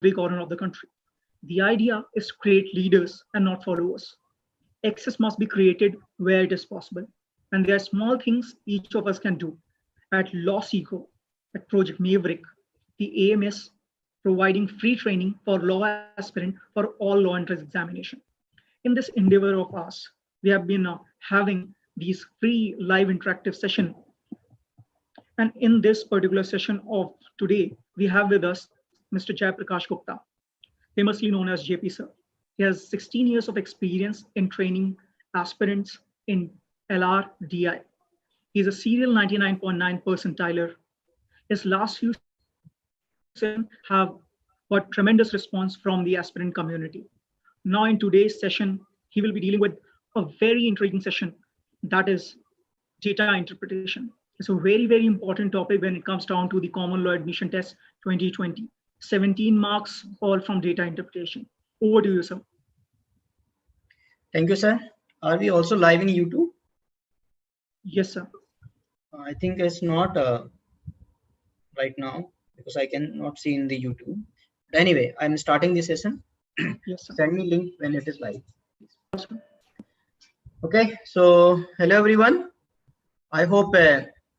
every corner of the country. The idea is to create leaders and not followers. Access must be created where it is possible. And there are small things each of us can do. At Law Seeker, at Project Maverick, the aim is providing free training for law aspirant for all law entrance examination. In this endeavor of ours, we have been having these free live interactive session. And in this particular session of today, we have with us Mr. Jaiprakash Gupta, famously known as JP Sir. He has 16 years of experience in training aspirants in LRDI. He's a serial 99.9 percentiler. His last few sessions have got tremendous response from the aspirant community. Now, in today's session, he will be dealing with a very intriguing session, that is data interpretation. It's a very, very important topic when it comes down to the Common Law Admission Test 2020. 17 marks all from data interpretation. Over to you, sir. Thank you, sir. Are we also live in YouTube? Yes, sir. I think it's not right now because I cannot see in the YouTube. But anyway, I'm starting the session. Yes, sir. Send me link when it is live. Okay, so hello everyone. I hope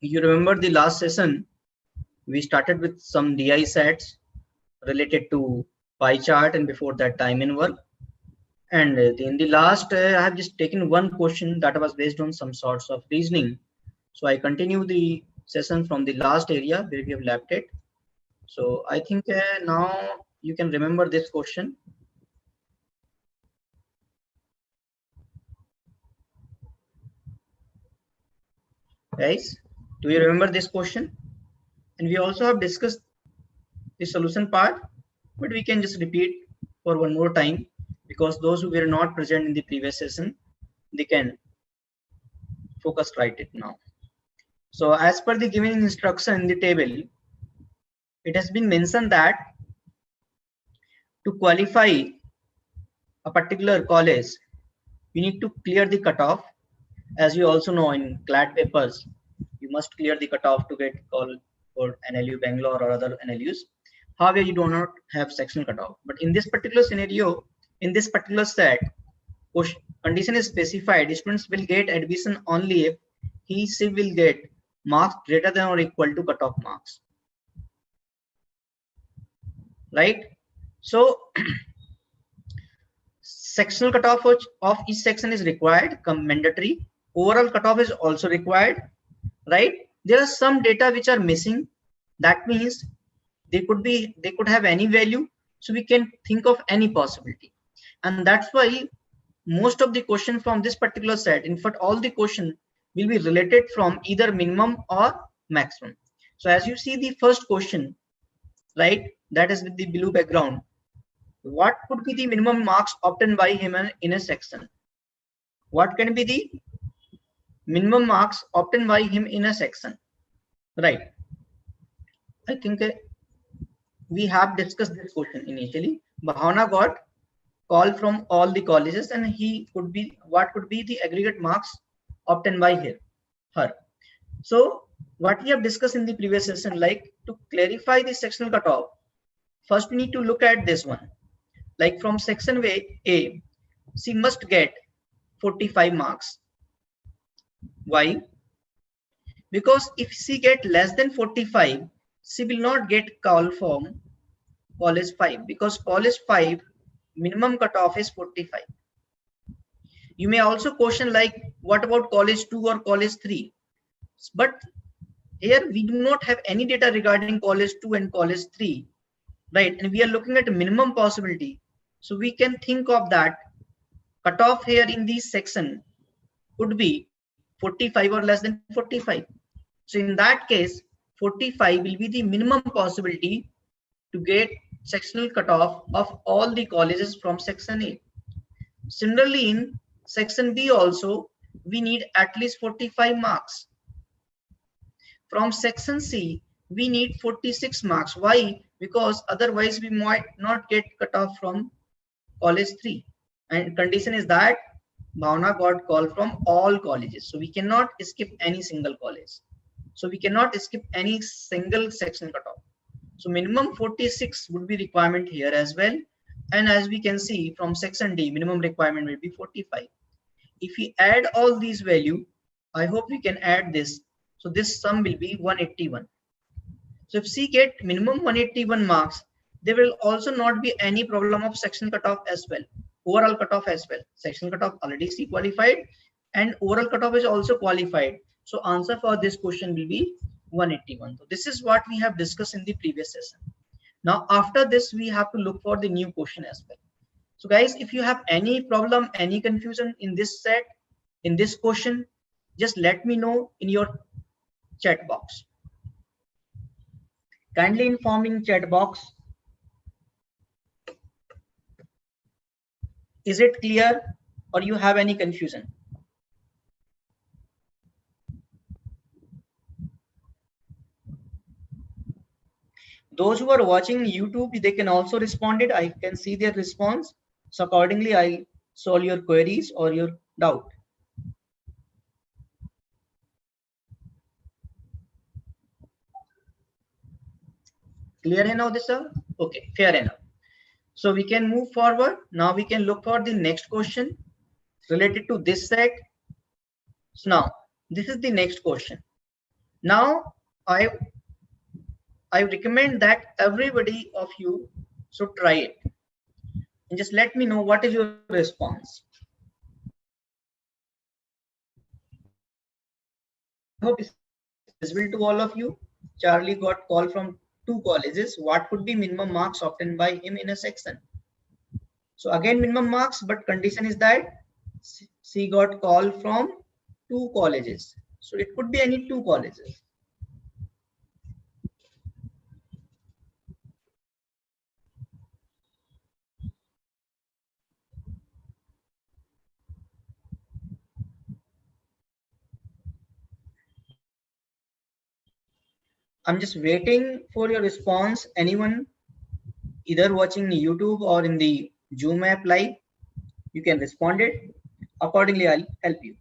you remember the last session. We started with some DI sets related to pie chart and before that time in work. And in the last, I have just taken one question that was based on some sorts of reasoning. So I continue the session from the last area where we have left it. So I think now you can remember this question. Guys, do you remember this question? And we also have discussed the solution part, but we can just repeat for one more time because those who were not present in the previous session, they can focus right it now. So as per the given instruction in the table, it has been mentioned that to qualify a particular college, you need to clear the cutoff. As you also know, in CLAT papers, you must clear the cutoff to get called for NLU Bangalore or other NLUs. However, you do not have sectional cutoff. But in this particular scenario, in this particular set, condition is specified. Students will get admission only if she will get marks greater than or equal to cutoff marks. Right? So sectional cutoff of each section is required, mandatory. Overall cutoff is also required, right? There are some data which are missing. That means they could have any value. So we can think of any possibility. And that's why most of the question from this particular set, in fact, all the question will be related from either minimum or maximum. So as you see the first question, right, that is with the blue background. What could be the minimum marks obtained by him in a section? What can be the minimum marks obtained by him in a section? Right. I think we have discussed this question initially. Bhavna got call from all the colleges and what could be the aggregate marks obtained by her. So what we have discussed in the previous session, like to clarify the sectional cutoff, first we need to look at this one. Like from section A, she must get 45 marks. Why? Because if she get less than 45, she will not get call from college 5 because college 5 minimum cutoff is 45. You may also question like, what about college 2 or college 3? But here we do not have any data regarding college 2 and college 3, right? And we are looking at a minimum possibility. So we can think of that cutoff here in this section could be 45 or less than 45. So in that case, 45 will be the minimum possibility to get sectional cutoff of all the colleges from section A. Similarly, in section B also, we need at least 45 marks. From section C, we need 46 marks. Why? Because otherwise we might not get cutoff from college 3. And condition is that Bhavna got call from all colleges. So we cannot skip any single college. So we cannot skip any single section cutoff. So minimum 46 would be requirement here as well. And as we can see from section D, minimum requirement will be 45. If we add all these value, I hope we can add this. So this sum will be 181. So if C get minimum 181 marks, there will also not be any problem of section cutoff as well. Overall cutoff as well. Section cutoff already C qualified and overall cutoff is also qualified. So answer for this question will be 181. So this is what we have discussed in the previous session. Now after this, we have to look for the new question as well. So guys, if you have any problem, any confusion in this set, in this question, just let me know in your chat box. Kindly inform in chat box. Is it clear or you have any confusion? Those who are watching YouTube, they can also respond it. I can see their response. So accordingly, I'll solve your queries or your doubt. Clear hai now this, sir? Okay, fair enough. So we can move forward. Now we can look for the next question related to this set. So now this is the next question. Now I recommend that everybody of you should try it and just let me know what is your response. I hope it's visible to all of you. Charlie got call from 2 colleges. What could be minimum marks obtained by him in a section? So again minimum marks, but condition is that C got call from 2 colleges. So it could be any 2 colleges. I'm just waiting for your response. Anyone either watching the YouTube or in the Zoom app live, you can respond it. Accordingly, I'll help you.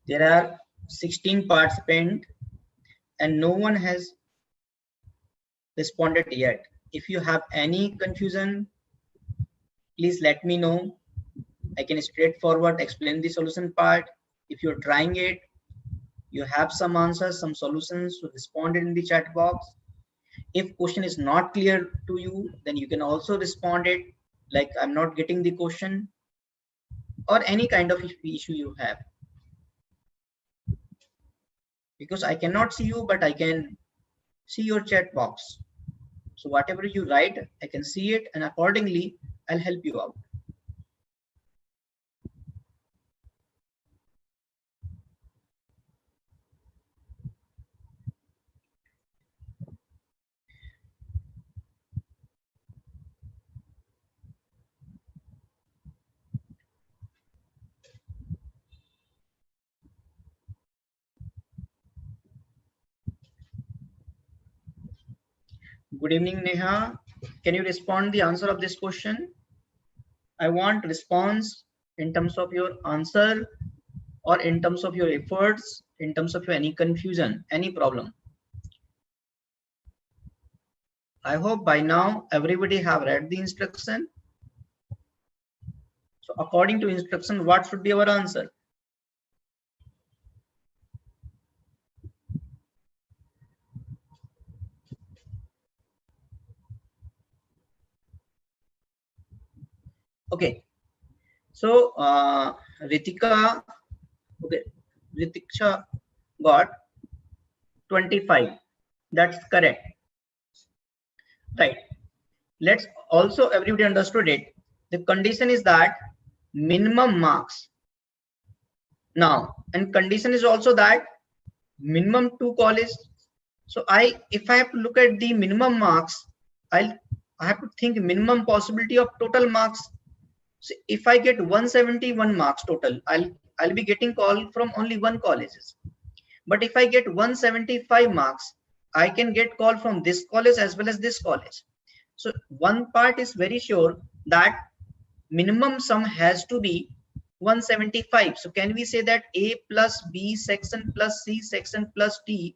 There are 16 participants and no one has responded yet. If you have any confusion, please let me know. I can straightforward explain the solution part. If you're trying it, you have some answers, some solutions, so respond it in the chat box. If question is not clear to you, then you can also respond it like I'm not getting the question or any kind of issue you have. Because I cannot see you, but I can see your chat box. So whatever you write, I can see it and accordingly, I'll help you out. Good evening, Neha. Can you respond the answer of this question? I want response in terms of your answer or in terms of your efforts, in terms of your any confusion, any problem. I hope by now everybody have read the instruction. So according to instruction, what should be our answer? Okay. So Ritika, okay, Ritiksha got 25. That's correct. Right. Let's also everybody understood it. The condition is that minimum marks Now, and condition is also that minimum 2 college. So if I have to look at the minimum marks, I have to think minimum possibility of total marks. So if I get 171 marks total, I'll be getting call from only one colleges. But if I get 175 marks, I can get call from this college as well as this college. So one part is very sure that minimum sum has to be 175. So can we say that A plus B section plus C section plus D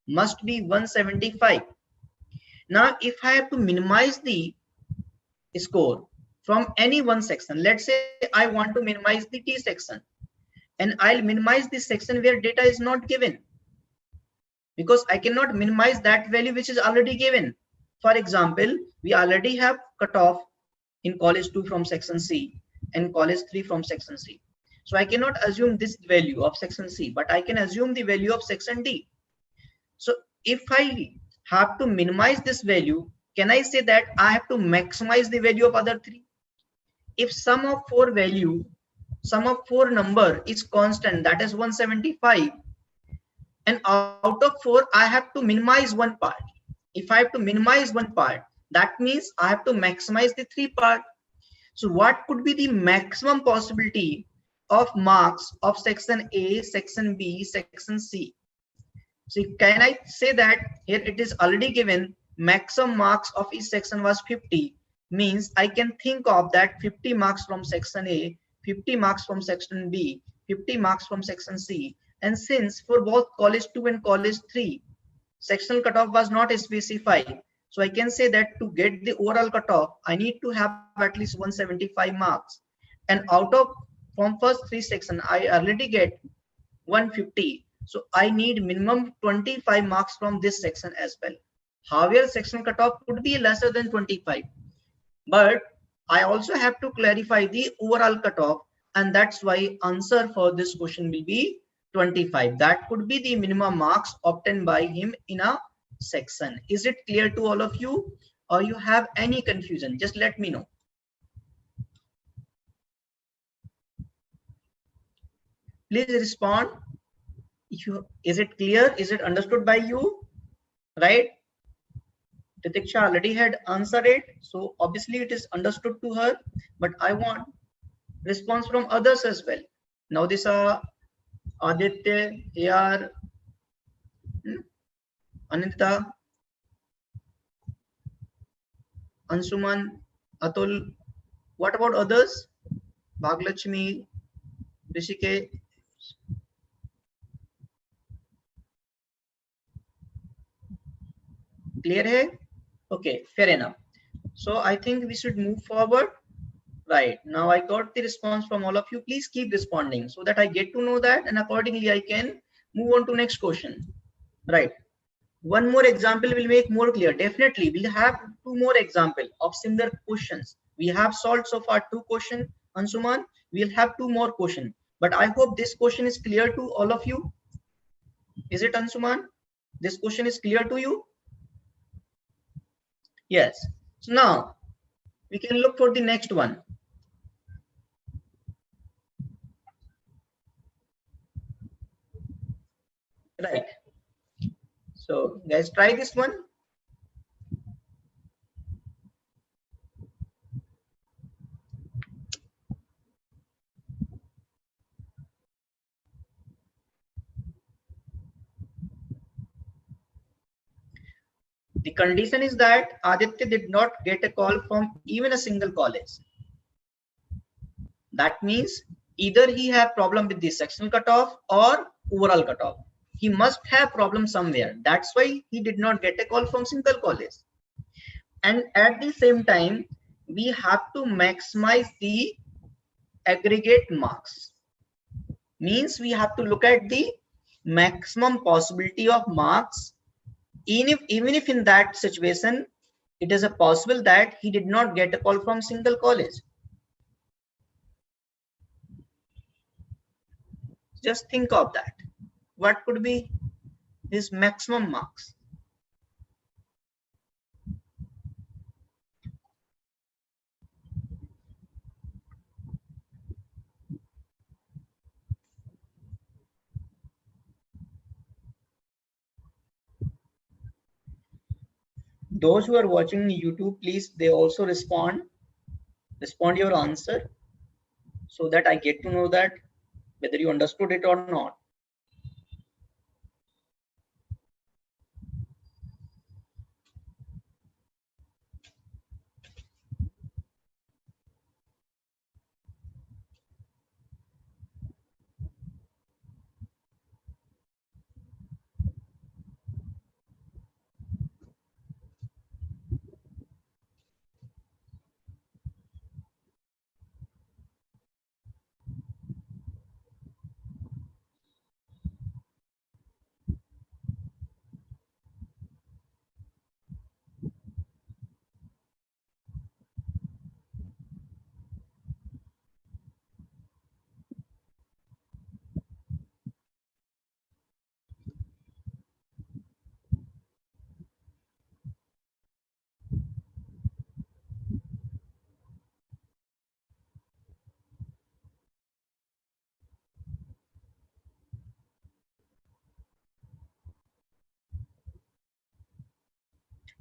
must be 175? Now, if I have to minimize the score from any one section, let's say I want to minimize the T section, and I'll minimize this section where data is not given, because I cannot minimize that value which is already given. For example, we already have cutoff in college 2 from section C and college 3 from section C. So I cannot assume this value of section C, but I can assume the value of section D. So if I have to minimize this value, can I say that I have to maximize the value of other three? If sum of four number is constant, that is 175, and out of 4 I have to minimize one part. If I have to minimize one part, that means I have to maximize the 3 part. So what could be the maximum possibility of marks of section A, section B, section C? So can I say that here it is already given maximum marks of each section was 50, means I can think of that 50 marks from section A, 50 marks from section B, 50 marks from section C. And since for both college 2 and college 3, sectional cutoff was not specified, so I can say that to get the overall cutoff, I need to have at least 175 marks. And out of from first 3 section, I already get 150. So I need minimum 25 marks from this section as well. However, sectional cutoff could be lesser than 25. But I also have to clarify the overall cutoff, and that's why answer for this question will be 25. That could be the minimum marks obtained by him in a section. Is it clear to all of you, or you have any confusion? Just let me know. Please respond. Is it clear? Is it understood by you? Right? Titiksha already had answered it, so obviously it is understood to her, but I want response from others as well. Now these are Aditya, AR, Anita, Ansuman, Atul. What about others? Bhaglachmi, Rishike. Clear hai? Okay, fair enough. So I think we should move forward. Right, now I got the response from all of you. Please keep responding so that I get to know that, and accordingly I can move on to next question. Right, one more example will make more clear. Definitely we'll have 2 more examples of similar questions. We have solved so far 2 questions, Ansuman. We'll have 2 more questions, but I hope this question is clear to all of you. Is it, Ansuman? This question is clear to you? Yes. So now we can look for the next one. Right. So guys, try this one. The condition is that Aditya did not get a call from even a single college. That means either he have problem with the sectional cutoff or overall cutoff. He must have problem somewhere. That's why he did not get a call from single college. And at the same time, we have to maximize the aggregate marks. Means we have to look at the maximum possibility of marks, even if in that situation it is a possible that he did not get a call from single college. Just think of that. What could be his maximum marks? Those who are watching YouTube, please, they also respond your answer, so that I get to know that whether you understood it or not.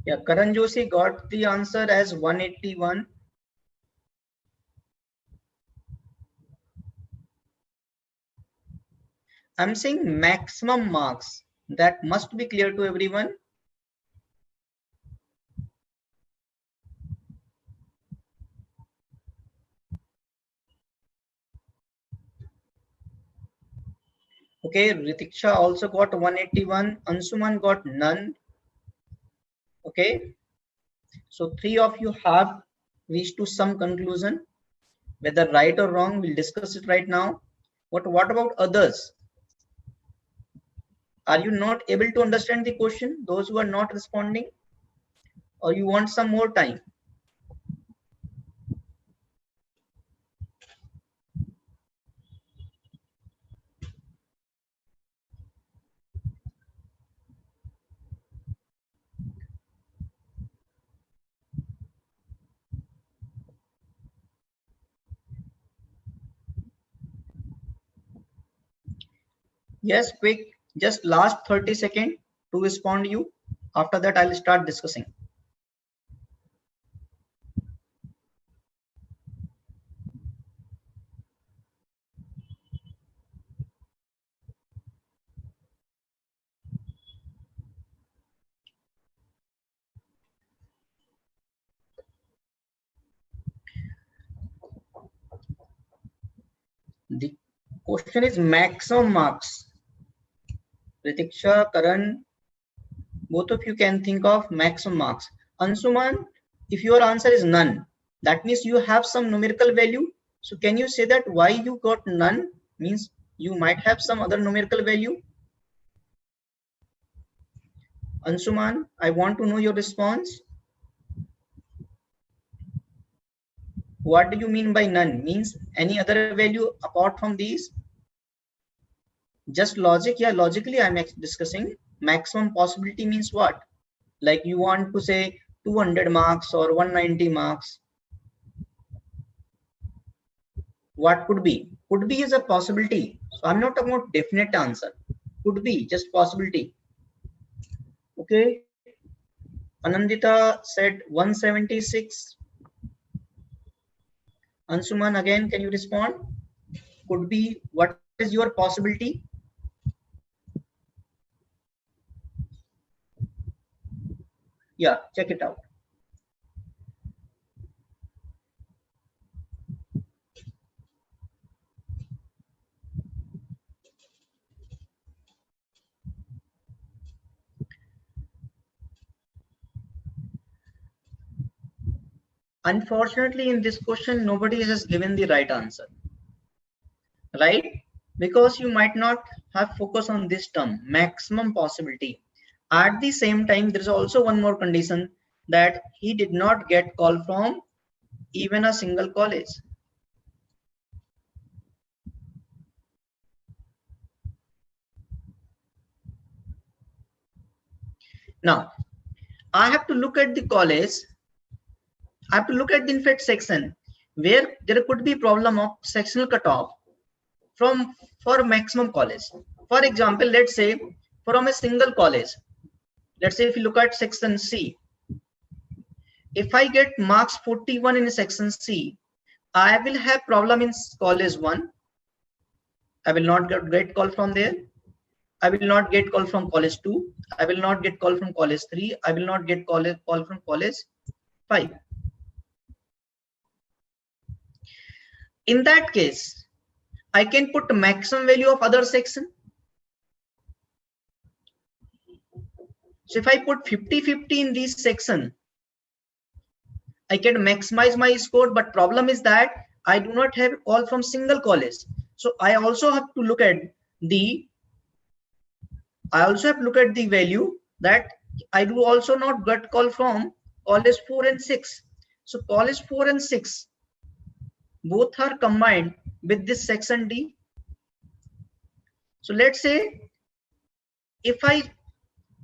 Yeah, Karan Joshi got the answer as 181. I'm saying maximum marks. That must be clear to everyone. Okay, Ritiksha also got 181. Ansuman got none. Okay, so three of you have reached to some conclusion. Whether right or wrong, we'll discuss it right now. What about others? Are you not able to understand the question? Those who are not responding, or you want some more time? Yes, quick, just last 30 seconds to respond you. After that, I'll start discussing. The question is maximum marks. Pratiksha, Karan, both of you can think of maximum marks. Ansuman, if your answer is none, that means you have some numerical value. So can you say that why you got none? Means you might have some other numerical value. Ansuman, I want to know your response. What do you mean by none? Means any other value apart from these? Just logic? Yeah, logically I'm discussing. Maximum possibility means what? Like you want to say 200 marks or 190 marks. What could be? Could be is a possibility. So I'm not talking about definite answer. Could be just possibility. Okay. Anandita said 176. Ansuman, again, can you respond? Could be, what is your possibility? Yeah, check it out. Unfortunately, in this question, nobody has given the right answer, right? Because you might not have focus on this term, maximum possibility. At the same time, there is also one more condition, that he did not get call from even a single college. Now, I have to look at the college. I have to look at the infect section where there could be problem of sectional cutoff for maximum college. For example, let's say from a single college, let's say if you look at section C, if I get marks 41 in section C, I will have problem in college 1. I will not get call from there. I will not get call from college 2. I will not get call from college 3. I will not get call from college 5. In that case, I can put maximum value of other section. So if I put 50-50 in this section, I can maximize my score, but problem is that I do not have call from single college. So I also have to look at the value that I do also not get call from college 4 and 6. So college 4 and 6 both are combined with this section D. So let's say if I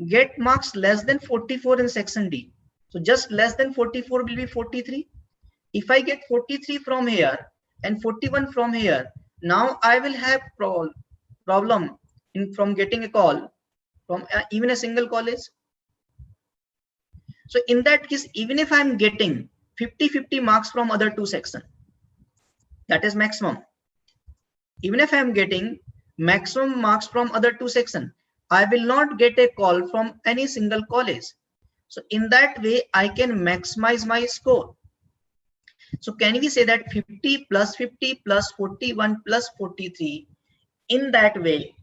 get marks less than 44 in section D, so just less than 44 will be 43. If I get 43 from here and 41 from here, now I will have problem from getting a call from even a single college. So in that case, even if I'm getting 50-50 marks from other two sections, that is maximum. Even if I'm getting maximum marks from other two sections, I will not get a call from any single college. So in that way, I can maximize my score. So can we say that 50 plus 50 plus 41 plus 43, in that way,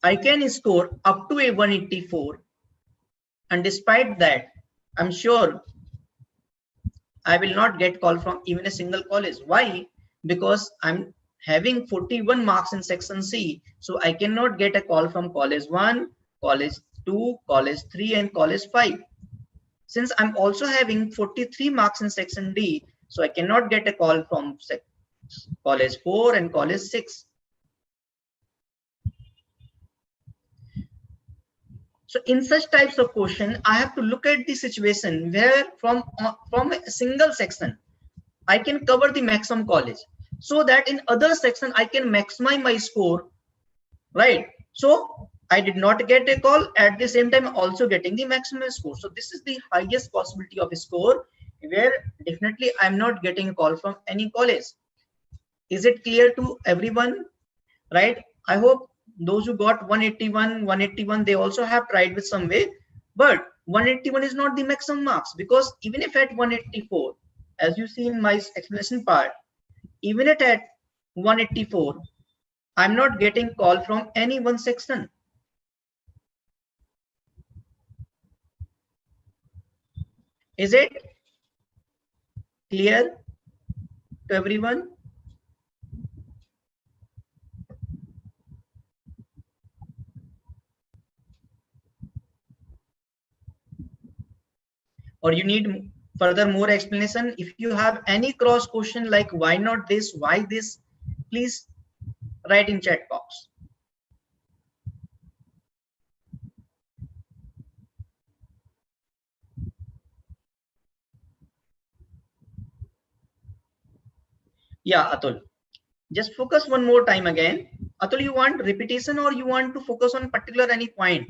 I can score up to a 184. And despite that, I'm sure I will not get call from even a single college. Why? Because I'm having 41 marks in section C. So I cannot get a call from college 1, college 2, college 3, and college 5. Since I'm also having 43 marks in section D, so I cannot get a call from college 4 and college 6. So in such types of question, I have to look at the situation where from a single section, I can cover the maximum college, so that in other section, I can maximize my score, right? So I did not get a call, at the same time also getting the maximum score. So this is the highest possibility of a score where definitely I'm not getting a call from any college. Is it clear to everyone? Right? I hope those who got 181, they also have tried with some way, but 181 is not the maximum marks, because even if at 184, as you see in my explanation part, even at 184, I'm not getting call from any one section. Is it clear to everyone? Or you need further more explanation? If you have any cross question like why not this, why this, please write in chat box. Yeah, Atul, just focus one more time again. Atul, you want repetition or you want to focus on particular any point?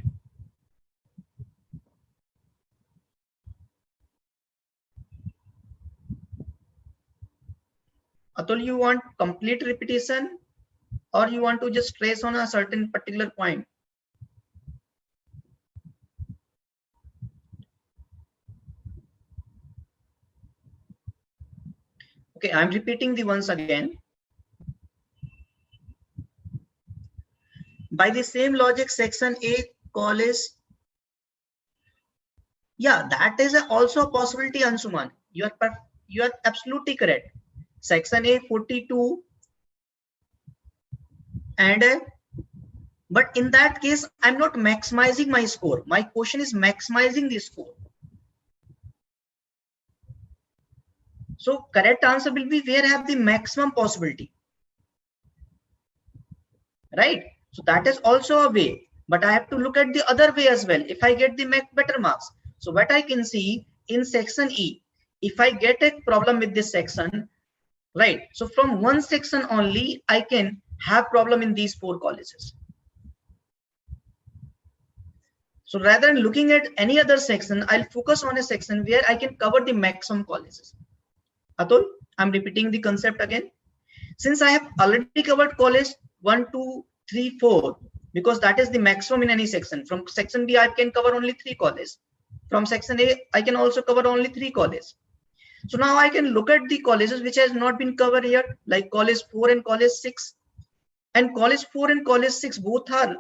Atul, you want complete repetition or you want to just trace on a certain particular point? Okay, I'm repeating the once again. By the same logic, section A, college. Yeah, that is also a possibility, Ansuman. You are absolutely correct. Section A 42 and but in that case, I'm not maximizing my score. My question is maximizing the score. So correct answer will be where I have the maximum possibility, right? So that is also a way, but I have to look at the other way as well. If I get the better marks, so what I can see in section E, if I get a problem with this section, right? So from one section only, I can have problem in these 4 colleges. So rather than looking at any other section, I'll focus on a section where I can cover the maximum colleges. Atul, I'm repeating the concept again. Since I have already covered college 1, 2, 3, 4, because that is the maximum in any section. From section B, I can cover only 3 colleges. From section A, I can also cover only 3 colleges. So now I can look at the colleges which has not been covered yet, like college 4 and college 6. And college 4 and college 6 both are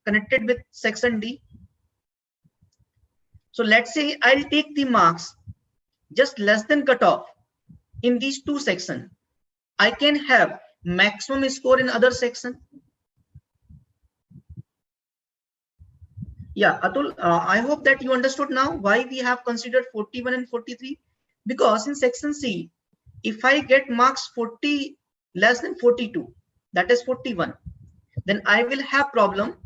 connected with section D. So let's say I'll take the marks just less than cutoff in these 2 sections. I can have maximum score in other section. Yeah, Atul, I hope that you understood now why we have considered 41 and 43. Because in section C, if I get marks 40 less than 42, that is 41, then I will have problem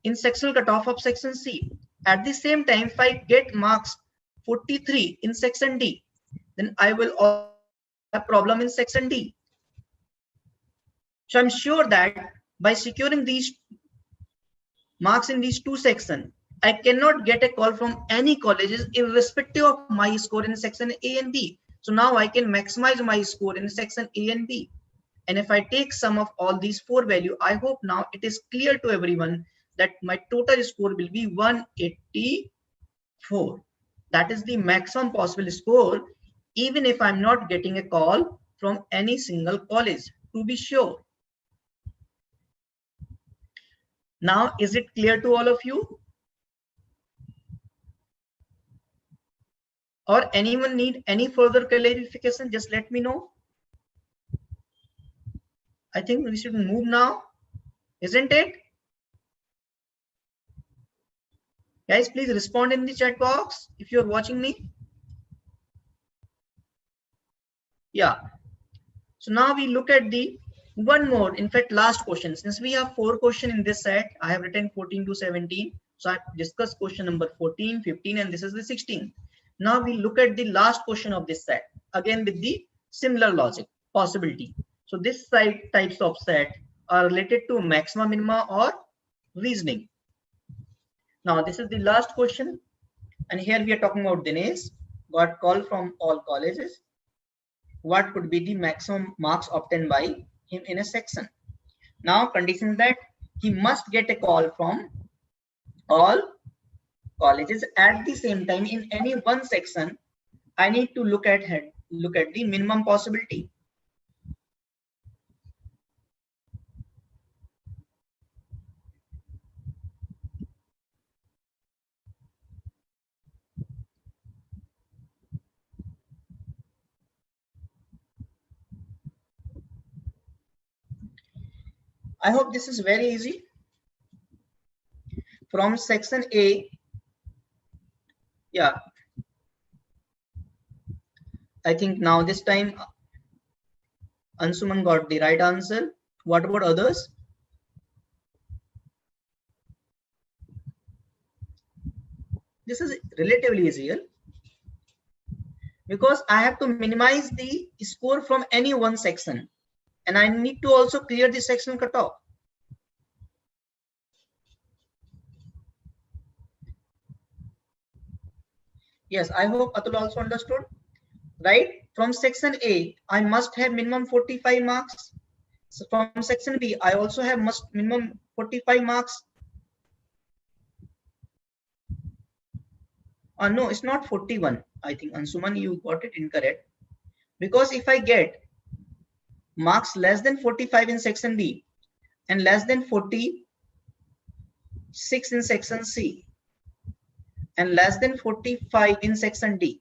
in sectional cutoff of section C. At the same time, if I get marks 43 in section D, then I will also have problem in section D. So I'm sure that by securing these marks in these 2 sections, I cannot get a call from any colleges irrespective of my score in section A and B. So now I can maximize my score in section A and B. And if I take sum of all these 4 values, I hope now it is clear to everyone that my total score will be 184. That is the maximum possible score, even if I'm not getting a call from any single college, to be sure. Now, is it clear to all of you? Or anyone need any further clarification? Just let me know. I think we should move now, isn't it? Guys, please respond in the chat box if you're watching me. Yeah. So now we look at the one more, in fact, last question. Since we have 4 questions in this set, I have written 14 to 17. So I've discussed question number 14, 15, and this is the 16. Now we look at the last question of this set, again with the similar logic, possibility. So this types of set are related to maxima, minima, or reasoning. Now this is the last question. And here we are talking about Dinesh, got call from all colleges. What could be the maximum marks obtained by him in a section? Now condition that he must get a call from all colleges at the same time in any one section. I need to look at the minimum possibility. I hope this is very easy. From section A, yeah, I think now this time Ansuman got the right answer. What about others? This is relatively easier because I have to minimize the score from any one section, and I need to also clear the section cutoff. Yes, I hope Atul also understood. Right? From section A, I must have minimum 45 marks. So from section B, I also have minimum 45 marks. No, it's not 41. I think Ansuman, you got it incorrect. Because if I get marks less than 45 in section B and less than 46 in section C and less than 45 in section D,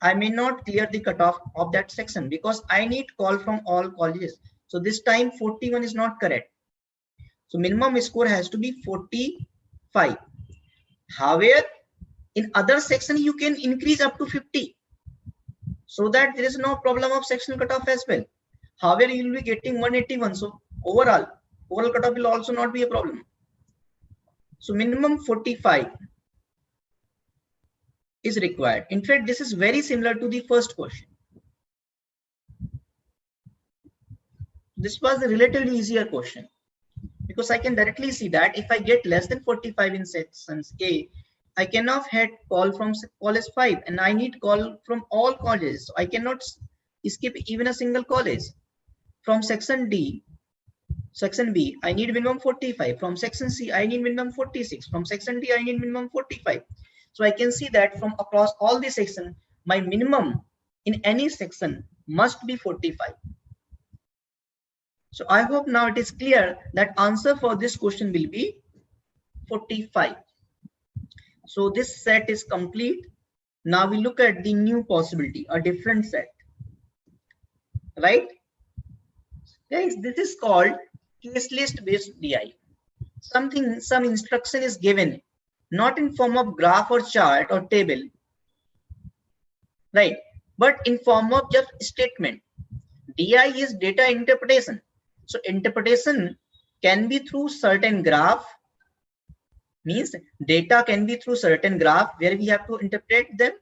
I may not clear the cutoff of that section because I need call from all colleges. So this time 41 is not correct. So minimum score has to be 45. However, in other section you can increase up to 50 so that there is no problem of sectional cutoff as well. However, you will be getting 181. So overall cutoff will also not be a problem. So minimum 45 is required. In fact, this is very similar to the first question. This was a relatively easier question because I can directly see that if I get less than 45 in sections A, I cannot have call from college 5, and I need call from all colleges. So I cannot skip even a single college. From section D, section B, I need minimum 45. From section C, I need minimum 46. From section D, I need minimum 45. So I can see that from across all the section, my minimum in any section must be 45. So I hope now it is clear that answer for this question will be 45. So this set is complete. Now we look at the new possibility, a different set, right? Guys, this is called case list based DI. Some instruction is given, not in form of graph or chart or table, right? But in form of just statement. DI is data interpretation. So interpretation can be through certain graph, means data can be through certain graph where we have to interpret them,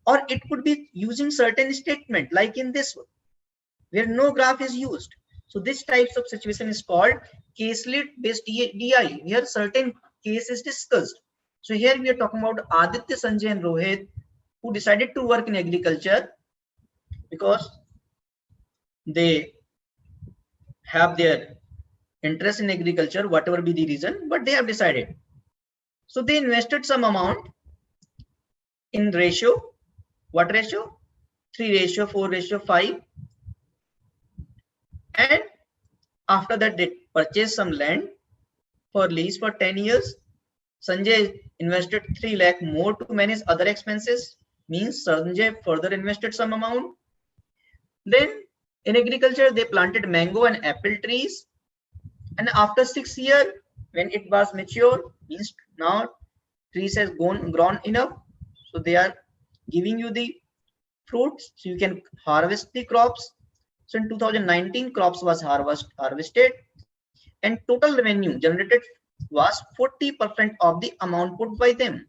or it could be using certain statement like in this one where no graph is used. So this types of situation is called caselet based DI, where certain case is discussed. So here we are talking about Aditya, Sanjay and Rohit, who decided to work in agriculture because they have their interest in agriculture, whatever be the reason, but they have decided. So they invested some amount in ratio. What ratio? 3:4:5. And after that, they purchased some land for lease for 10 years. Sanjay invested 3 lakh more to manage other expenses. Means Sanjay further invested some amount. Then in agriculture, they planted mango and apple trees. And after 6 years, when it was mature, means now trees has grown enough. So they are giving you the fruits, so you can harvest the crops. So in 2019, crops was harvested, and total revenue generated was 40% of the amount put by them.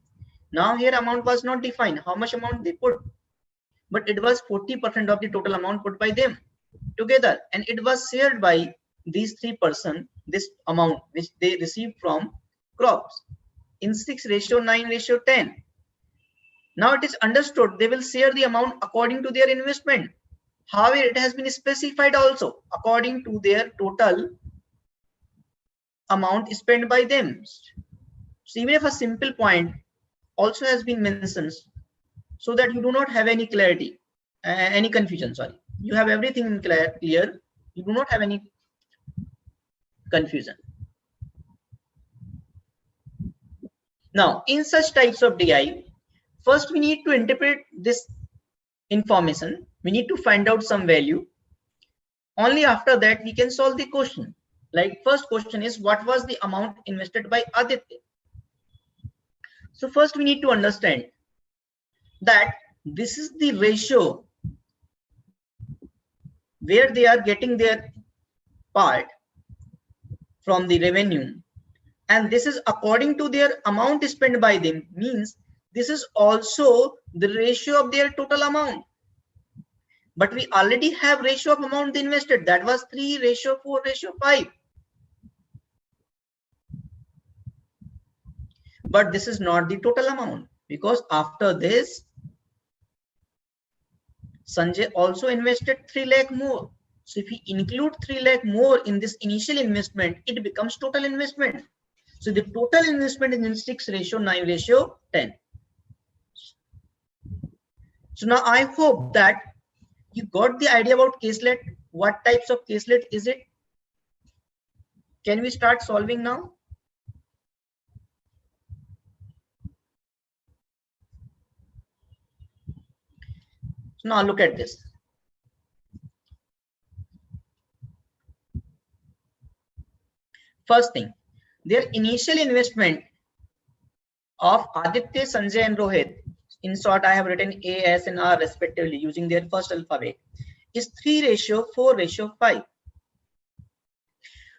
Now here amount was not defined, how much amount they put, but it was 40% of the total amount put by them together, and it was shared by these 3%, this amount which they received from crops in 6:9:10. Now it is understood they will share the amount according to their investment. However, it has been specified also according to their total amount spent by them. So even if a simple point also has been mentioned, so that you do not have any clarity, any confusion, sorry. You have everything in clear, you do not have any confusion. Now, in such types of DI, first we need to interpret this information. We need to find out some value. Only after that we can solve the question. Like first question is, what was the amount invested by Aditya? So first we need to understand that this is the ratio where they are getting their part from the revenue, and this is according to their amount spent by them, means this is also the ratio of their total amount. But we already have ratio of amount they invested, that was 3:4:5. But this is not the total amount, because after this Sanjay also invested 3 lakh more. So if we include 3 lakh more in this initial investment, it becomes total investment. So the total investment is in 6:9:10. So now I hope that you got the idea about caselet. What types of caselet is it? Can we start solving now? So now look at this. First thing, their initial investment of Aditya, Sanjay and Rohit, in short I have written A, S and R respectively using their first alphabet, is 3:4:5.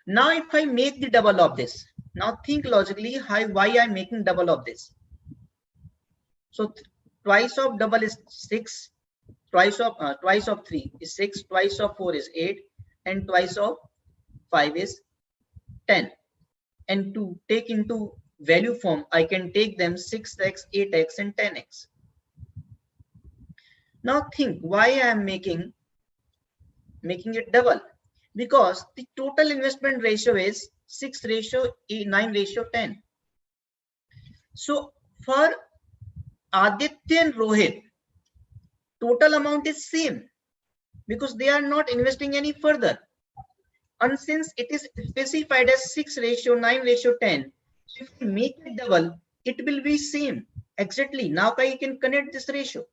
Now if I make the double of this, now think logically why I'm making double of this. So twice of double is 6, twice of 3 is 6, twice of 4 is 8, and twice of 5 is 10. And to take into value form, I can take them 6x, 8x, and 10x. Now think why I am making it double, because the total investment ratio is 6:9:10. So for Aditya and Rohit, total amount is same because they are not investing any further. And since it is specified as 6:9:10, so if we make it double, it will be same exactly. Now I can connect this ratio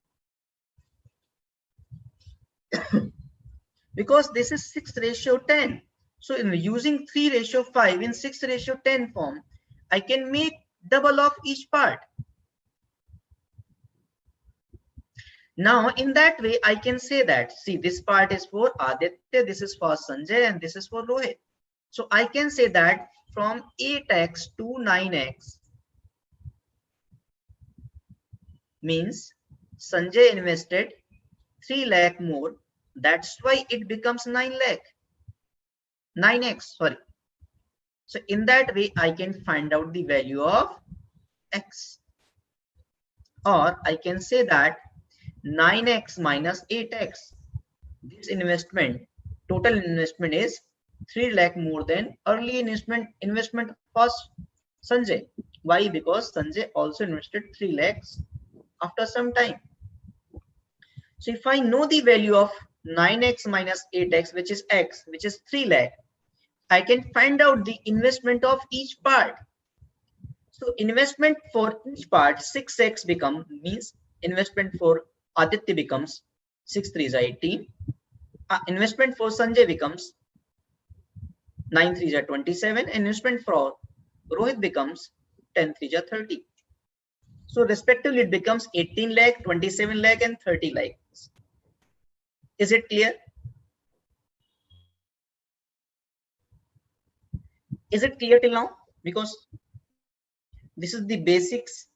because this is 6:10. So in using 3:5 in 6:10 form, I can make double of each part. Now in that way, I can say that, see, this part is for Aditya, this is for Sanjay, and this is for Rohit. So I can say that from 8x to 9x means Sanjay invested 3 lakh more. That's why it becomes 9x, sorry. So in that way, I can find out the value of x. Or I can say that 9x minus 8x. This investment, total investment is 3 lakh more than early investment for Sanjay. Why? Because Sanjay also invested 3 lakhs after some time. So if I know the value of 9x minus 8x, which is x, which is 3 lakh, I can find out the investment of each part. So investment for each part, 6x means investment for Aditya becomes 6 3s are 18. Investment for Sanjay becomes 9 3s are 27. Investment for Rohit becomes 10 3s are 30. So respectively, it becomes 18 lakh, 27 lakh, and 30 lakhs. Is it clear? Is it clear till now? Because this is the basics,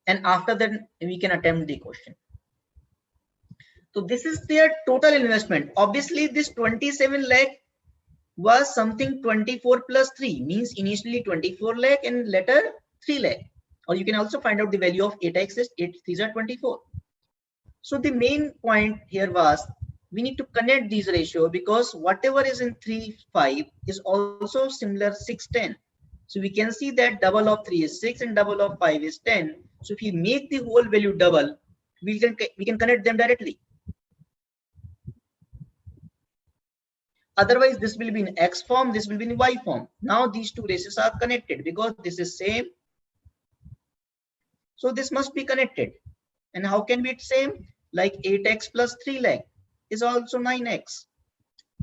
and after that we can attempt the question. So this is their total investment. Obviously, this 27 lakh was something 24 plus 3 means initially 24 lakh and later 3 lakh. Or you can also find out the value of 8x is 8 3s are 24. So the main point here was we need to connect these ratio because whatever is in 3 5 is also similar 6 10. So we can see that double of 3 is 6 and double of 5 is 10. So if we make the whole value double, we can connect them directly. Otherwise, this will be in X form, this will be in Y form. Now these two ratios are connected because this is same. So this must be connected. And how can be it same? Like 8x plus 3 lakh is also 9x.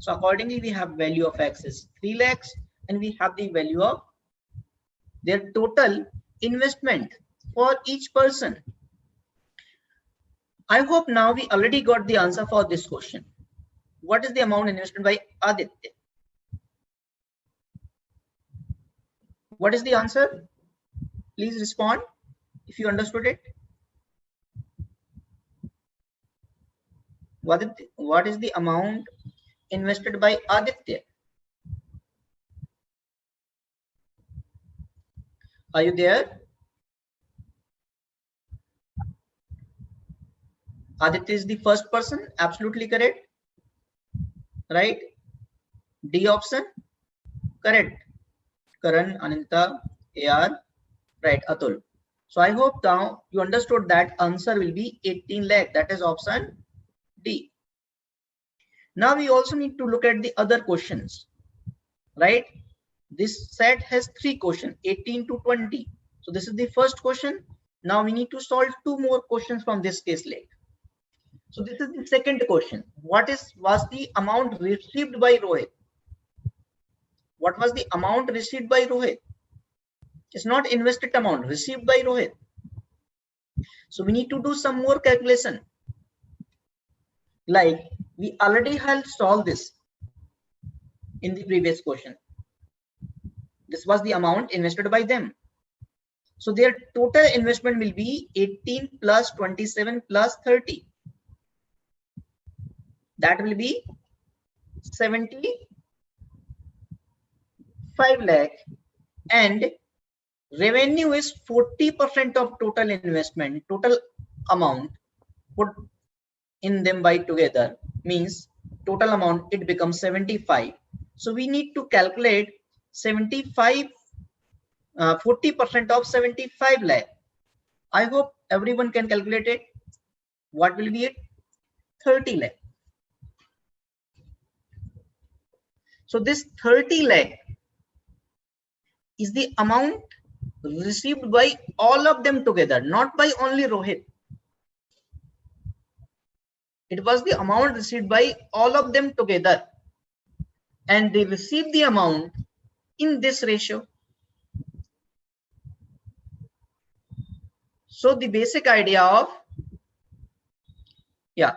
So accordingly, we have value of x is 3 lakhs and we have the value of their total investment for each person. I hope now we already got the answer for this question. What is the amount invested by Aditya? What is the answer? Please respond if you understood it. What is the amount invested by Aditya? Are you there? Aditya is the first person, absolutely correct. Right? D option, correct. Karan, Ananta, AR, right, Atul. So I hope now you understood that answer will be 18 lakh. That is option D. Now we also need to look at the other questions, right? This set has 3 questions, 18 to 20. So this is the first question. Now we need to solve 2 more questions from this case lake. So this is the second question. What was the amount received by Rohit? What was the amount received by Rohit? It's not invested amount, received by Rohit. So we need to do some more calculation. Like we already have solved this in the previous question. This was the amount invested by them. So their total investment will be 18 plus 27 plus 30. That will be 75 5 lakh and revenue is 40% of total investment, total amount put in them by together means total amount, it becomes 75. So we need to calculate 75, 40% of 75 lakh. I hope everyone can calculate it. What will be it? 30 lakh. So this 30 lakh is the amount received by all of them together, not by only Rohit. It was the amount received by all of them together, and they received the amount in this ratio. So the basic idea of, yeah,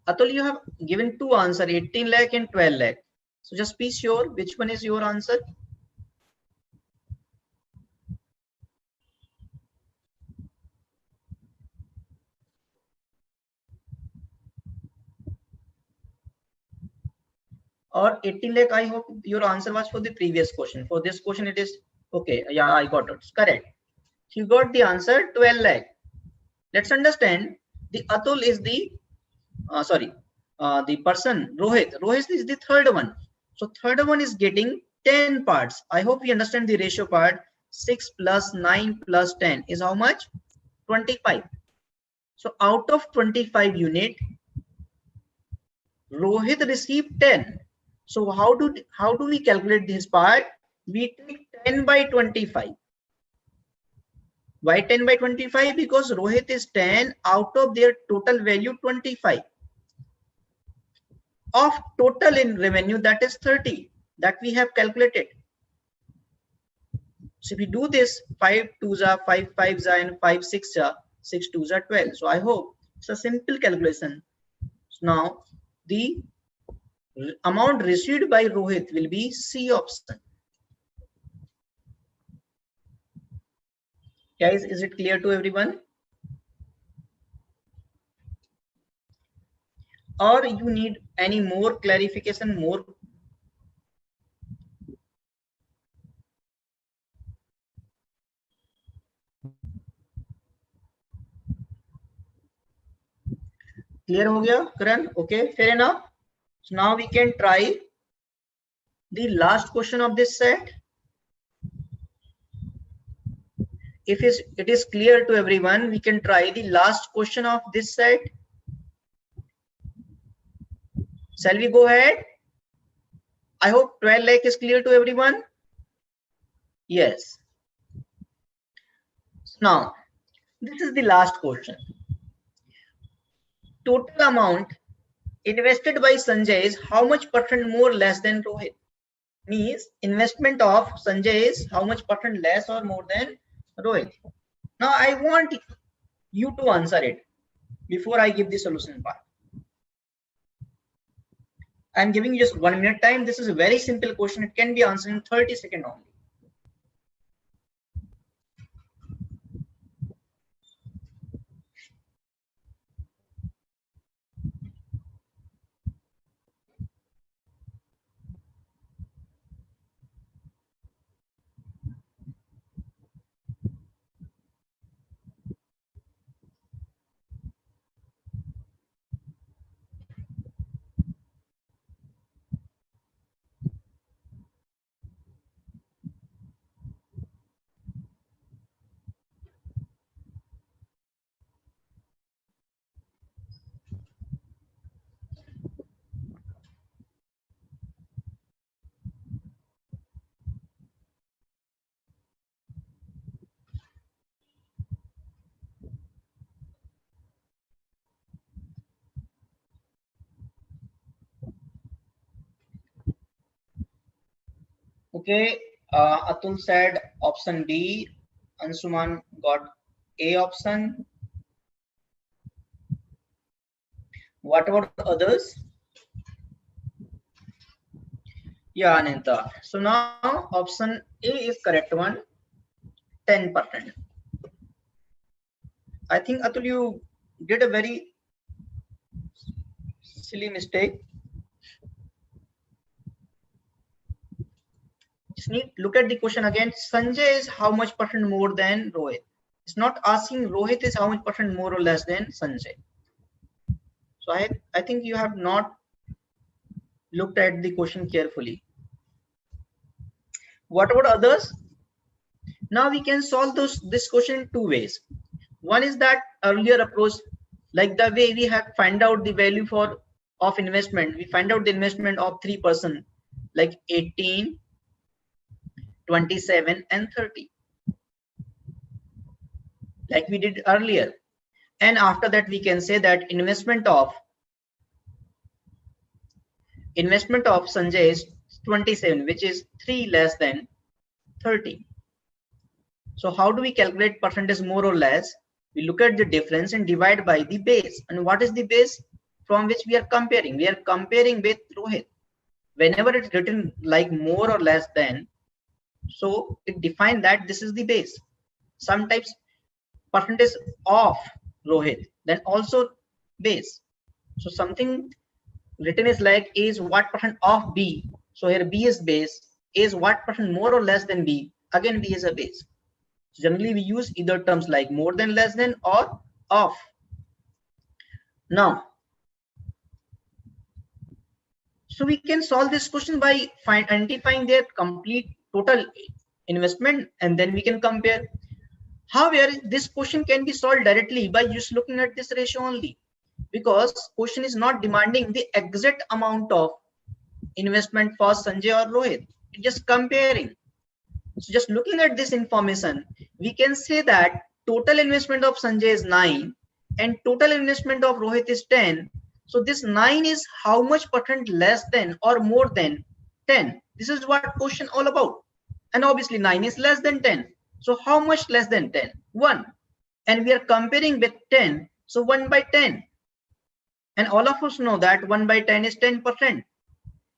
Atul, you have given two answers, 18 lakh and 12 lakh. So just be sure which one is your answer. Or 18 lakh, I hope your answer was for the previous question. For this question, it is okay. Yeah, I got it. It's correct. You got the answer 12 lakh. Let's understand the Atul is the the person Rohit. Rohit is the third one. So third one is getting 10 parts. I hope we understand the ratio part. 6 plus 9 plus 10 is how much? 25. So out of 25 unit, Rohit received 10. So how do we calculate this part? We take 10 by 25. Why 10 by 25? Because Rohit is 10 out of their total value 25. Of total in revenue, that is 30 that we have calculated. So if we do this, 5 2s are 5 5s are and 5 6 are 6 2s are 12. So I hope it's a simple calculation. So now the amount received by Rohit will be C option. Guys, is it clear to everyone? Or you need any more clarification, more? Clear ho gaya, Karan? Okay, fair enough. So now we can try the last question of this set. If it is clear to everyone, we can try the last question of this set. Shall we go ahead? I hope 12 lakh is clear to everyone. Yes. Now, this is the last question. Total amount invested by Sanjay is how much percent more less than Rohit? Means investment of Sanjay is how much percent less or more than Rohit. Now I want you to answer it before I give the solution part. I'm giving you just 1 minute time. This is a very simple question. It can be answered in 30 seconds only. Okay, Atul said option D. Ansuman got A option. What about the others? Yeah, Ananta. So now option A is correct one, 10%. I think Atul, you did a very silly mistake. Just need look at the question again. Sanjay is how much percent more than Rohit? It's not asking Rohit is how much percent more or less than Sanjay. So I think you have not looked at the question carefully. What about others? Now we can solve this question in two ways. One is that earlier approach, like the way we have find out the value of investment. We find out the investment of 3%, like 18, 27, and 30, like we did earlier. And after that, we can say that investment of Sanjay is 27, which is 3 less than 30. So how do we calculate percentage more or less? We look at the difference and divide by the base. And what is the base from which we are comparing? We are comparing with Rohit. Whenever it's written like more or less than, so it defines that this is the base. Sometimes percentage of Rohit, then also base. So something written is like A is what percent of B. So here B is base. A is what percent more or less than B. Again, B is a base. So generally, we use either terms like more than, less than, or of. Now, so we can solve this question by identifying their complete total investment, and then we can compare. However, this question can be solved directly by just looking at this ratio only, because question is not demanding the exact amount of investment for Sanjay or Rohit. It's just comparing. So just looking at this information, we can say that total investment of Sanjay is 9 and total investment of Rohit is 10. So this 9 is how much percent less than or more than 10. This is what question all about. And obviously 9 is less than 10. So how much less than 10? 1. And we are comparing with 10. So 1 by 10. And all of us know that 1 by 10 is 10%.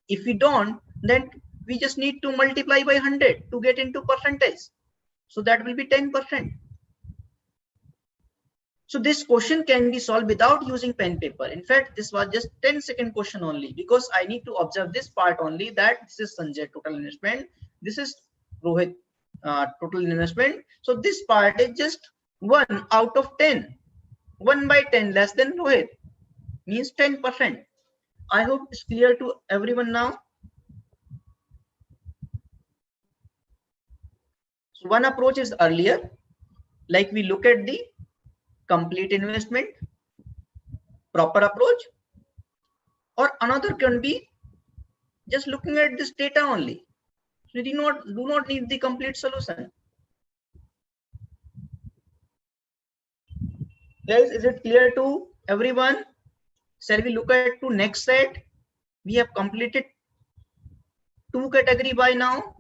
If we don't, then we just need to multiply by 100 to get into percentage. So that will be 10%. So this question can be solved without using pen paper. In fact, this was just 10-second question only, because I need to observe this part only, that this is Sanjay total investment. This is Rohit total investment. So this part is just 1 out of 10. 1 by 10 less than Rohit means 10%. I hope it's clear to everyone now. So one approach is earlier, like we look at the complete investment, proper approach, or another can be just looking at this data only. So we do not need the complete solution. Guys, is it clear to everyone? Shall we look at to next set? We have completed 2 category by now.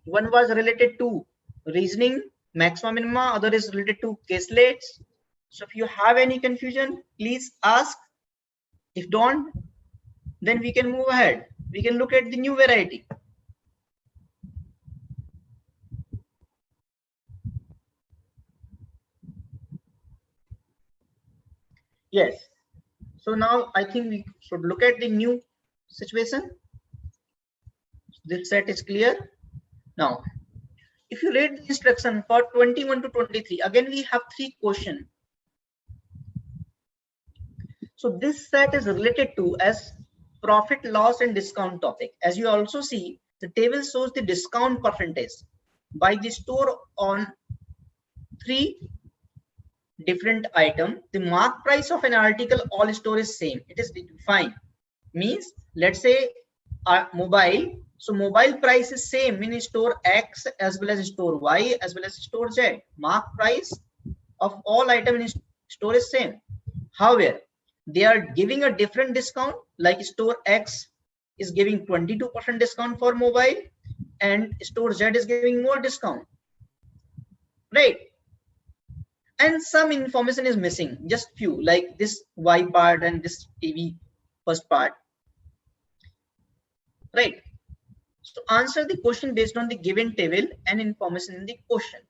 One was related to reasoning, maxima minima, other is related to caselets. So if you have any confusion, please ask. If don't, then we can move ahead. We can look at the new variety. Yes. So now I think we should look at the new situation. This set is clear. Now, if you read the instruction for 21 to 23, again we have 3 questions. So this set is related to as profit, loss, and discount topic. As you also see, the table shows the discount percentage by the store on 3 different items. The mark price of an article all store is same. It is defined. Means, let's say mobile. So mobile price is same in store X as well as store Y as well as store Z. Mark price of all items in store is same. However, they are giving a different discount. Like store X is giving 22% discount for mobile, and store Z is giving more discount. Right? And some information is missing, just few, like this Y part and this TV first part. Right? So answer the question based on the given table and information in the question.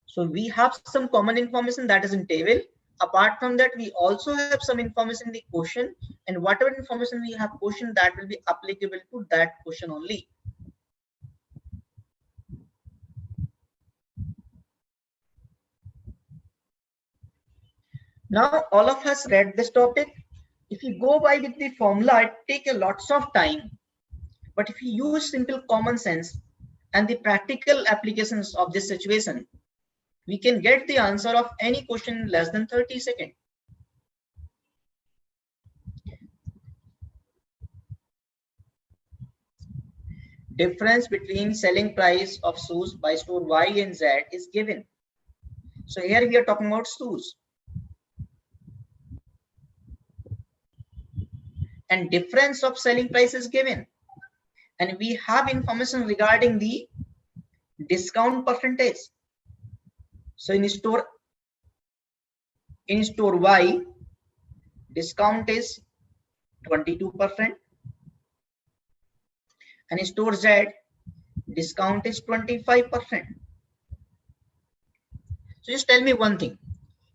So we have some common information that is in table. Apart from that, we also have some information in the question, and whatever information we have question, that will be applicable to that question only. Now all of us read this topic. If you go by with the formula, it take a lots of time. But if you use simple common sense and the practical applications of this situation, we can get the answer of any question in less than 30 seconds. Difference between selling price of shoes by store Y and Z is given. So here we are talking about shoes. And difference of selling price is given. And we have information regarding the discount percentage. So in store Y, discount is 22%. And in store Z, discount is 25%. So just tell me one thing,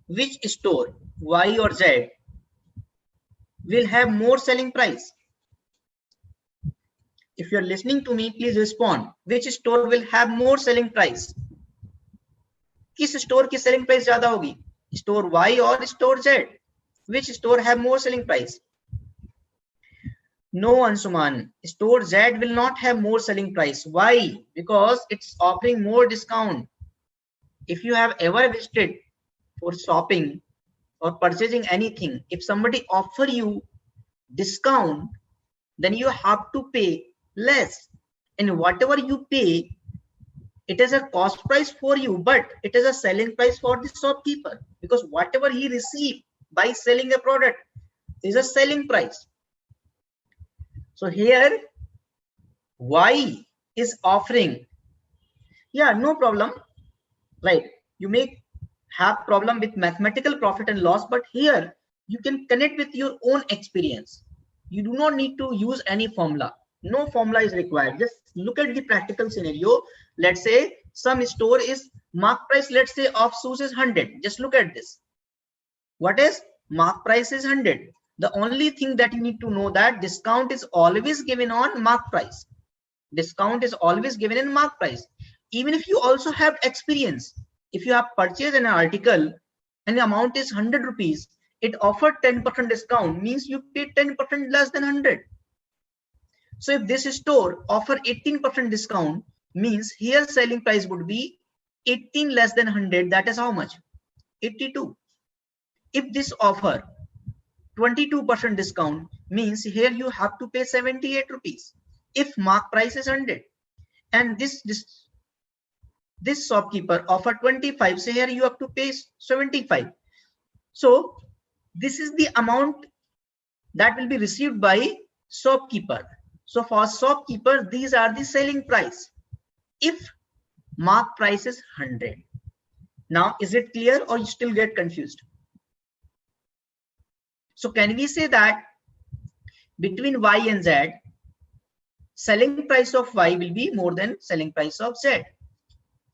which store, Y or Z, will have more selling price? If you're listening to me, please respond. Which store will have more selling price? किस store की selling price ज़्यादा होगी? Store Y or store Z? Which store have more selling price? No, Ansuman. Store Z will not have more selling price. Why? Because it's offering more discount. If you have ever visited for shopping or purchasing anything, if somebody offer you discount, then you have to pay less. And whatever you pay, it is a cost price for you, but it is a selling price for the shopkeeper, because whatever he received by selling a product is a selling price. So here Y is offering, yeah, no problem, right? You may have problem with mathematical profit and loss, but here you can connect with your own experience. You do not need to use any formula. No formula is required. Just look at the practical scenario. Let's say some store is mark price, let's say of shoes is 100. Just look at this. What is mark price is 100. The only thing that you need to know that discount is always given on mark price. Discount is always given in mark price. Even if you also have experience, if you have purchased an article and the amount is 100 rupees, it offered 10% discount, means you pay 10% less than 100. So if this store offer 18% discount, means here selling price would be 18 less than 100. That is how much? 82. If this offer 22% discount, means here you have to pay 78 rupees. If mark price is 100 and this shopkeeper offer 25, so here you have to pay 75. So this is the amount that will be received by shopkeeper. So for shopkeeper, these are the selling price if mark price is 100. Now is it clear or you still get confused? So can we say that between Y and Z, selling price of Y will be more than selling price of Z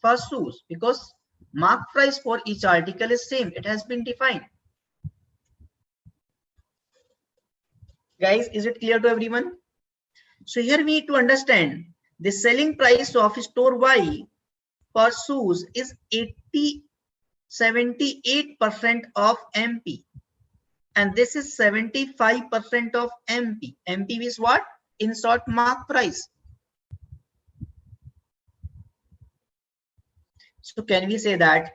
for shoes, because mark price for each article is same. It has been defined. Guys, is it clear to everyone? So here we need to understand the selling price of store Y for shoes is 78% of MP. And this is 75% of MP. MP is what? In short, mark price. So can we say that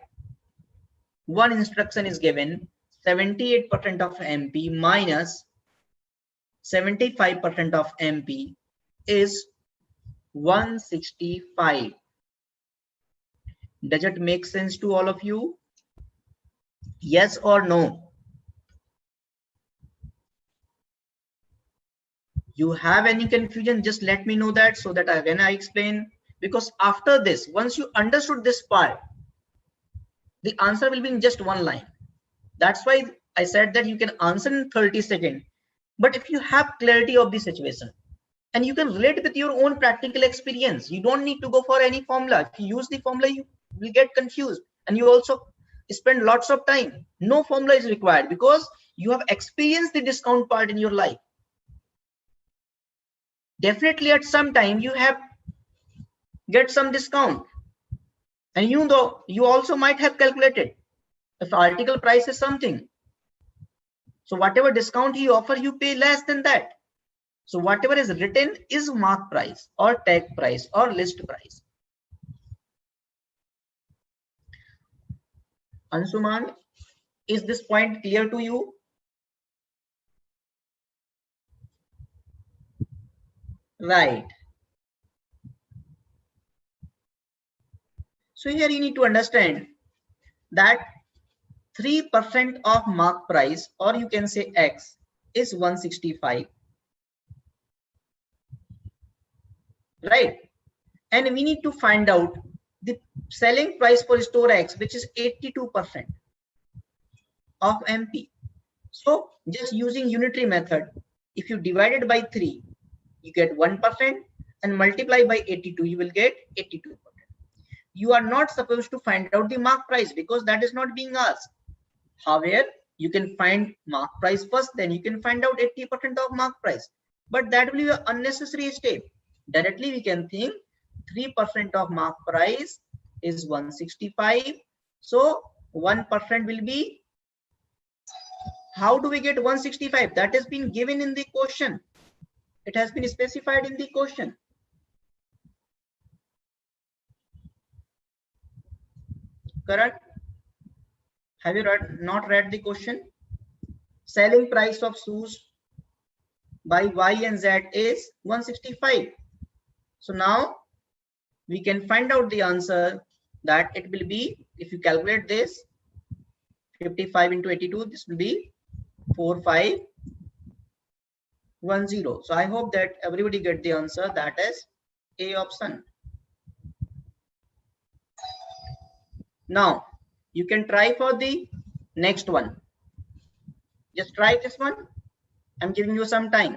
one instruction is given 78% of MP minus 75% of MP is 165. Does it make sense to all of you? Yes or no? You have any confusion, just let me know that, so that when I explain, because after this, once you understood this part, the answer will be in just one line. That's why I said that you can answer in 30 seconds. But if you have clarity of the situation and you can relate with your own practical experience, you don't need to go for any formula. If you use the formula, you will get confused and you also spend lots of time. No formula is required because you have experienced the discount part in your life. Definitely at some time you have get some discount, and you know you also might have calculated if article price is something, So whatever discount he offer, you pay less than that. So whatever is written is mark price or tag price or list price. Ansuman, is this point clear to you? Right. So here you need to understand that 3% of mark price, or you can say X, is 165. Right. And we need to find out the selling price for store X, which is 82% of MP. So just using unitary method, if you divide it by 3, you get 1%, and multiply by 82, you will get 82%. You are not supposed to find out the mark price because that is not being asked. However, you can find mark price first, then you can find out 80% of mark price. But that will be an unnecessary step. Directly we can think 3% of mark price is 165. So 1% will be, how do we get 165? That has been given in the question. It has been specified in the question. Correct? Have you not read the question? Selling price of shoes by Y and Z is 165. So now we can find out the answer that it will be, if you calculate this, 55 into 82, this will be 4510. So I hope that everybody get the answer. That is A option. Now you can try for the next one. Just try this one. I'm giving you some time.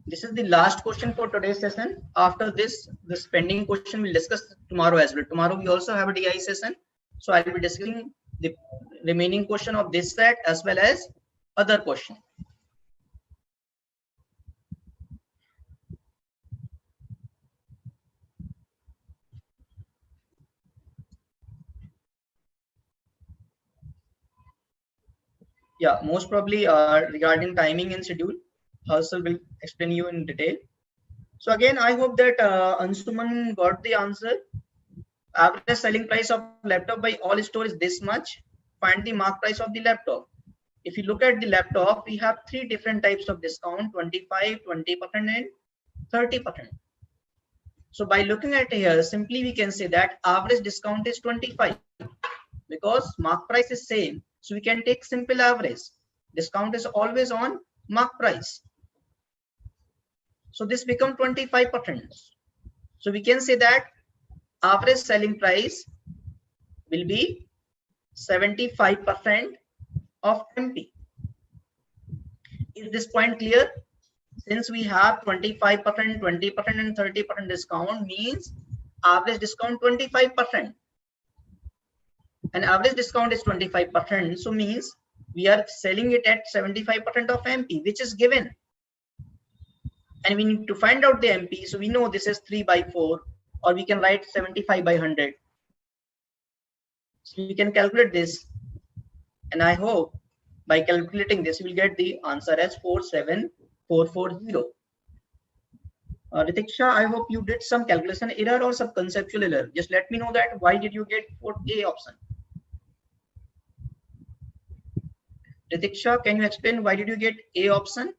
This is the last question for today's session. After this pending question we'll discuss tomorrow as well. Tomorrow we also have a DI session. So I'll be discussing the remaining question of this set as well as other question. Yeah, most probably regarding timing and schedule, Harsal will explain you in detail. So again, I hope that Ansuman got the answer. Average selling price of laptop by all store is this much. Find the mark price of the laptop. If you look at the laptop, we have 3 different types of discount: 25, 20%, and 30%. So by looking at here, simply we can say that average discount is 25 because mark price is same. So we can take simple average. Discount is always on mark price. So this becomes 25%. So we can say that average selling price will be 75% of MP. Is this point clear? Since we have 25%, 20%, and 30% discount, means average discount 25%. And average discount is 25%. So means we are selling it at 75% of MP, which is given. And we need to find out the MP. So we know this is 3 by 4, or we can write 75 by 100. So we can calculate this. And I hope by calculating this, you will get the answer as 47440. Ritiksha, I hope you did some calculation error or some conceptual error. Just let me know that why did you get A option. Ritiksha, can you explain why did you get A option?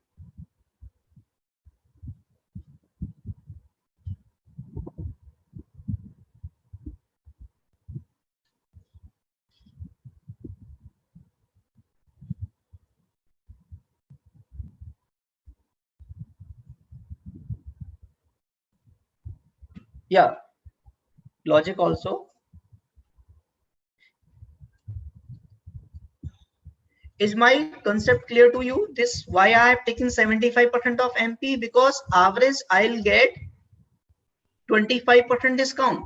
Yeah, logic also. Is my concept clear to you? This why I have taken 75% of MP, because average I'll get 25% discount.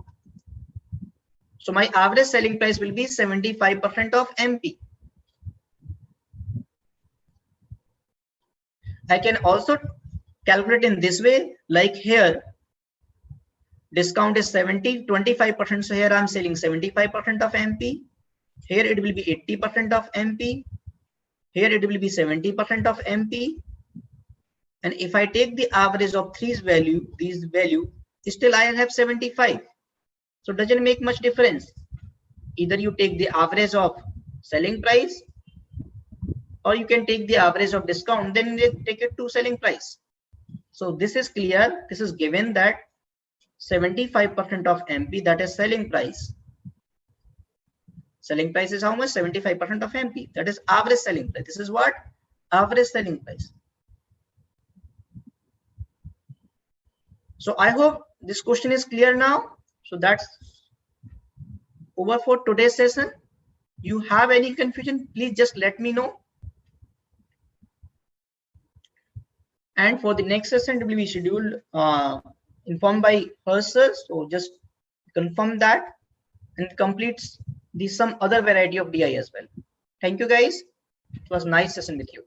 So my average selling price will be 75% of MP. I can also calculate in this way, like here discount is 25%. So here I'm selling 75% of MP. Here it will be 80% of MP. Here it will be 70% of MP. And if I take the average of these value, still I have 75. So it doesn't make much difference. Either you take the average of selling price, or you can take the average of discount, then take it to selling price. So this is clear. This is given that 75% of MP, that is selling price. Selling price is how much? 75% of MP. That is average selling price. This is what? Average selling price. So I hope this question is clear now. So that's over for today's session. You have any confusion, please just let me know. And for the next session, it will be scheduled, informed by Herser. So just confirm that and completes some other variety of DI as well. Thank you guys. It was a nice session with you.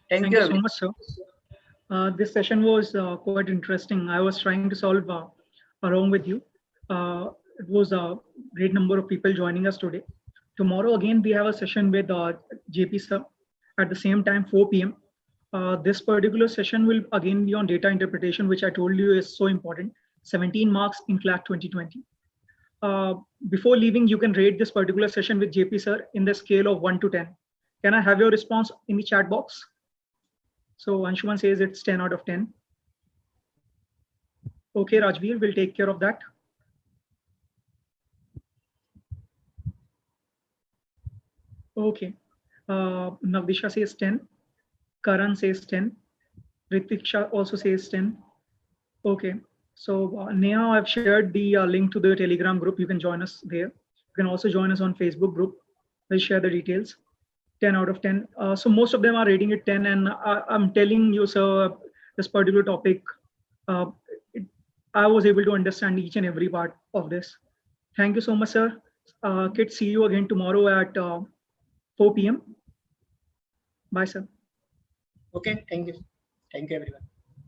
Thank you so much, sir. This session was quite interesting. I was trying to solve along with you. It was a great number of people joining us today. Tomorrow again we have a session with JP sir at the same time 4 p.m. This particular session will again be on data interpretation, which I told you is so important. 17 marks in CLAT 2020. Before leaving, you can rate this particular session with JP sir in the scale of 1 to 10. Can I have your response in the chat box? So Anshuman says it's 10 out of 10. Okay, Rajveer, will take care of that. Okay. Navdisha says 10. Karan says 10. Ritiksha also says 10. Okay. So now I've shared the link to the Telegram group. You can join us there. You can also join us on Facebook group. We'll share the details. 10 out of 10. So most of them are rating it 10. And I'm telling you, sir, this particular topic, I was able to understand each and every part of this. Thank you so much, sir. Kids, see you again tomorrow at 4 p.m. Bye, sir. Okay, thank you. Thank you, everyone.